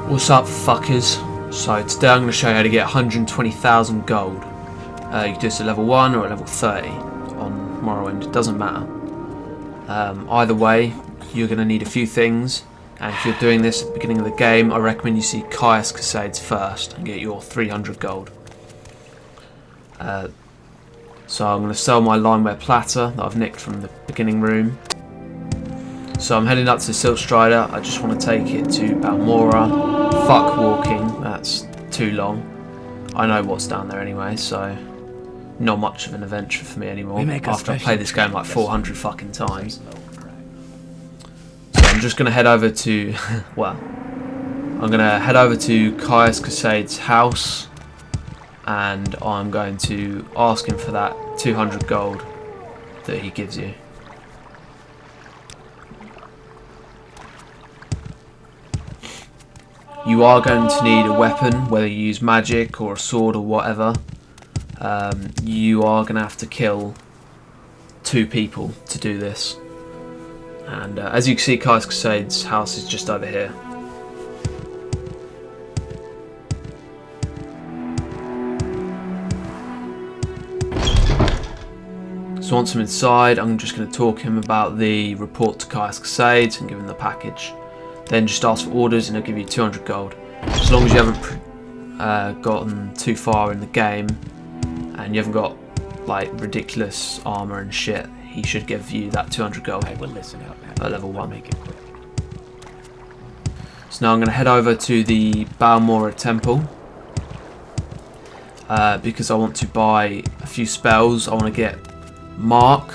What's up, fuckers? So today I'm going to show you how to get 120,000 gold. You can do this at level 1 or at level 30 on Morrowind, it doesn't matter. Either way, you're going to need a few things, and if you're doing this at the beginning of the game, I recommend you see Caius Cascades first and get your 300 gold. So I'm going to sell my limeware platter that I've nicked from the beginning room. So I'm heading up to the Silt Strider. I just want to take it to Balmora. Fuck walking, that's too long. I know what's down there anyway, so not much of an adventure for me anymore after I've played this game like 400 fucking times. So I'm just going to head over to, well, I'm going to head over to Caius Cascades' house, and I'm going to ask him for that 200 gold that he gives you. You are going to need a weapon, whether you use magic or a sword or whatever. You are going to have to kill 2 people to do this. And as you can see, Caius Cascades' house is just over here. So once I'm inside, I'm just going to talk to him about the report to Caius Cascades and give him the package. Then just ask for orders and he'll give you 200 gold. As long as you haven't gotten too far in the game and you haven't got like ridiculous armor and shit, he should give you that 200 gold at level 1. Make it quick. So now I'm going to head over to the Balmora temple because I want to buy a few spells. I want to get Mark,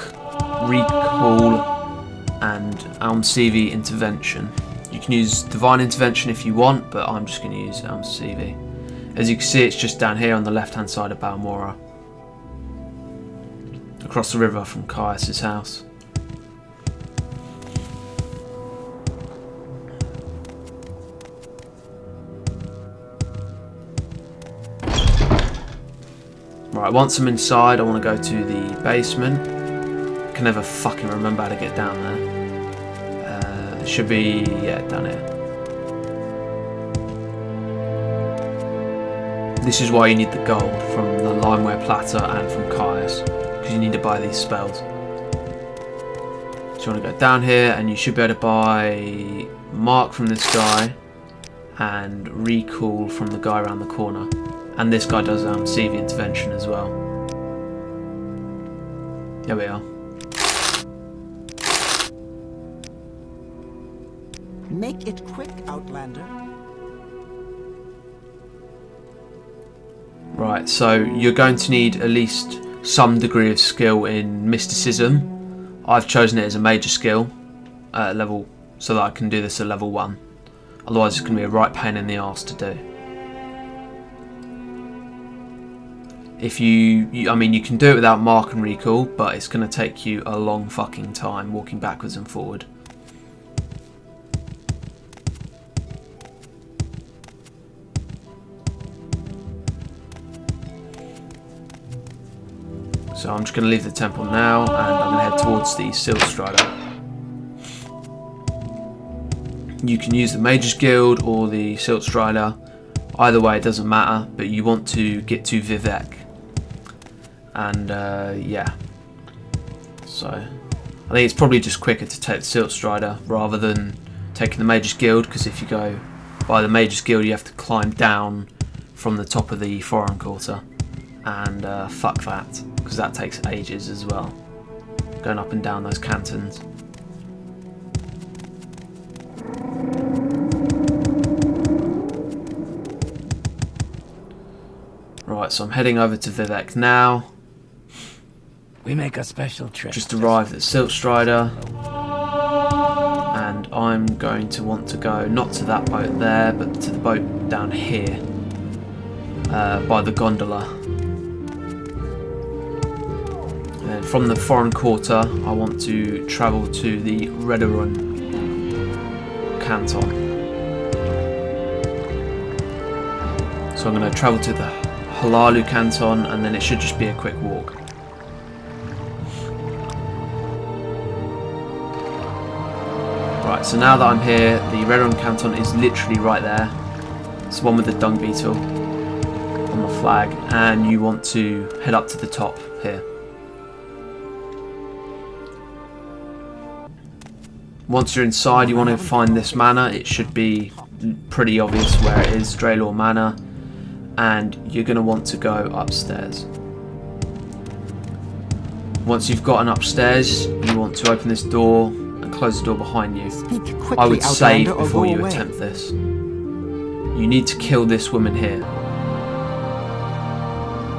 Recall and Almsevi Intervention. You can use Divine Intervention if you want, but I'm just going to use Almsevi. As you can see, it's just down here on the left hand side of Balmora, across the river from Caius' house. Right, once I'm inside, I want to go to the basement. I can never fucking remember how to get down there. It should be, yeah, down here. This is why you need the gold from the limeware platter and from Caius, because you need to buy these spells. So you want to go down here and you should be able to buy Mark from this guy and Recall from the guy around the corner. And this guy does CV Intervention as well. There we are. Make it quick, Outlander. Right, so you're going to need at least some degree of skill in mysticism. I've chosen it as a major skill level, so that I can do this at level 1. Otherwise it's going to be a right pain in the arse to do. If I mean, you can do it without Mark and Recall, but it's going to take you a long fucking time walking backwards and forward. So I'm just going to leave the temple now, and I'm going to head towards the Silt Strider. You can use the Mage's Guild or the Silt Strider. Either way, it doesn't matter, but you want to get to Vivek. And yeah. So I think it's probably just quicker to take the Silt Strider rather than taking the Mage's Guild, because if you go by the Mage's Guild, you have to climb down from the top of the Foreign Quarter. And fuck that, because that takes ages as well, going up and down those cantons. Right, so I'm heading over to Vivek now. We make a special trip. Just arrived at Silt Strider, and I'm going to want to go not to that boat there, but to the boat down here by the gondola. And from the Foreign Quarter, I want to travel to the Redorun Canton. So I'm going to travel to the Halalu Canton, and then it should just be a quick walk. Right, so now that I'm here, the Redorun Canton is literally right there. It's the one with the dung beetle on the flag, and you want to head up to the top here. Once you're inside, you want to find this manor. It should be pretty obvious where it is, Draylor Manor, and you're going to want to go upstairs. Once you've gotten upstairs, you want to open this door and close the door behind you. I would save before you attempt this. You need to kill this woman here.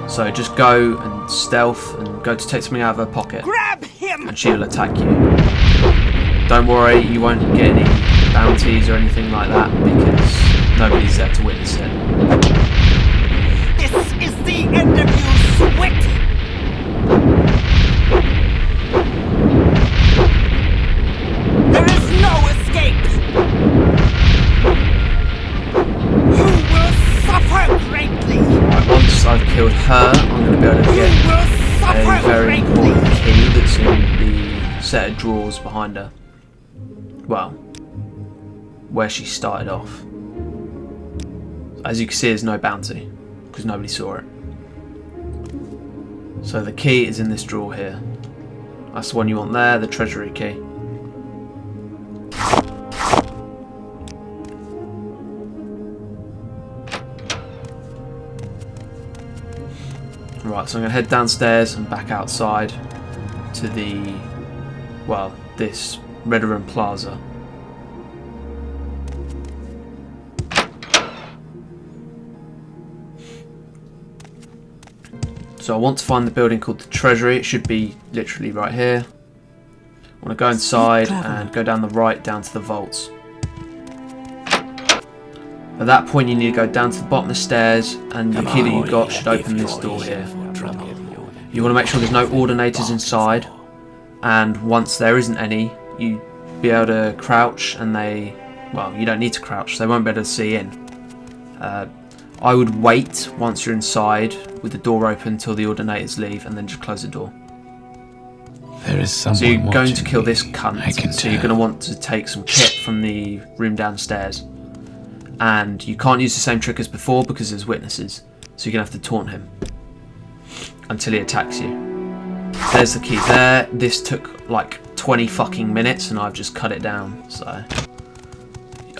So just go and stealth and go to take something out of her pocket. Grab him! And she'll attack you. Don't worry, you won't get any bounties or anything like that because nobody's there to witness it. This is the end of you, Swit! There is no escape! You will suffer greatly! Right, once I've killed her, I'm going to be able to get a very important key that's in the set of drawers behind her. Well, where she started off. As you can see, there's no bounty because nobody saw it. So the key is in this drawer here. That's the one you want there, the treasury key. Right, so I'm going to head downstairs and back outside to the, well, this Red Room Plaza. So I want to find the building called the Treasury. It should be literally right here. I want to go inside and go down the right down to the vaults. At that point you need to go down to the bottom of the stairs, and the key that you got should open this door here. You want to make sure there's no ordinators inside, and once there isn't any, you be able to crouch, and they, well, you don't need to crouch, they won't be able to see in. I would wait once you're inside with the door open until the ordinators leave, and then just close the door. There is someone so you're going to kill this I cunt, can so you're going to want to take some kit from the room downstairs. And you can't use the same trick as before because there's witnesses, so you're going to have to taunt him until he attacks you. There's the key there. This took like 20 fucking minutes and I've just cut it down. So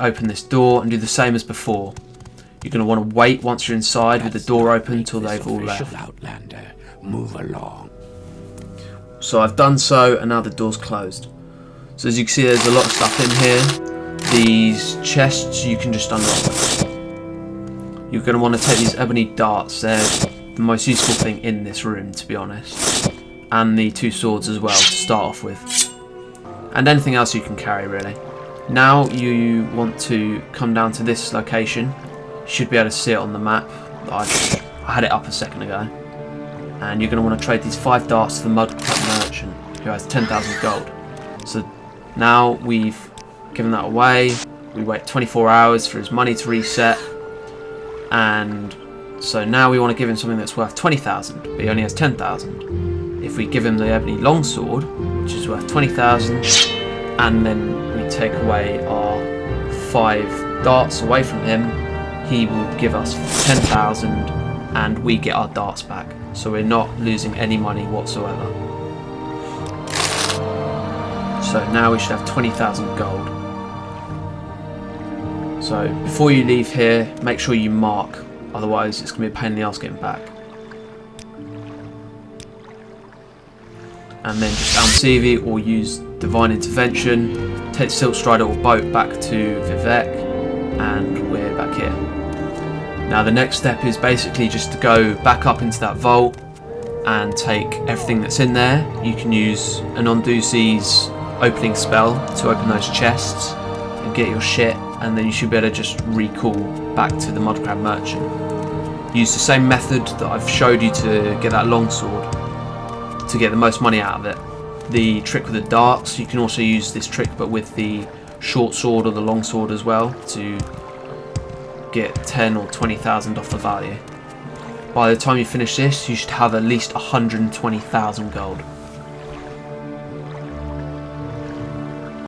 open this door and do the same as before. You're going to want to wait once you're inside with the door open until they've all left. Outlander, move along. So I've done so, and now the door's closed. So as you can see, there's a lot of stuff in here. These chests you can just unlock. You're going to want to take these ebony darts. They're the most useful thing in this room, to be honest. And the two swords as well to start off with. And anything else you can carry, really. Now you want to come down to this location. You should be able to see it on the map. I had it up a second ago. And you're going to want to trade these 5 darts to the Mudcrab merchant, who has 10,000 gold. So now we've given that away. We wait 24 hours for his money to reset. And so now we want to give him something that's worth 20,000, but he only has 10,000. If we give him the ebony longsword, which is worth 20,000, and then we take away our 5 darts away from him, he will give us 10,000 and we get our darts back. So we're not losing any money whatsoever. So now we should have 20,000 gold. So before you leave here, make sure you mark, otherwise it's going to be a pain in the ass getting back. And then just Almsevi or use Divine Intervention, take Silt Strider or boat back to Vivek, and we're back here. Now the next step is basically just to go back up into that vault and take everything that's in there. You can use an Ondusi's opening spell to open those chests and get your shit, and then you should be able to just recall back to the Mudcrab merchant. Use the same method that I've showed you to get that longsword to get the most money out of it. The trick with the darts, you can also use this trick but with the short sword or the long sword as well to get 10 or 20,000 off the value. By the time you finish this, you should have at least 120,000 gold.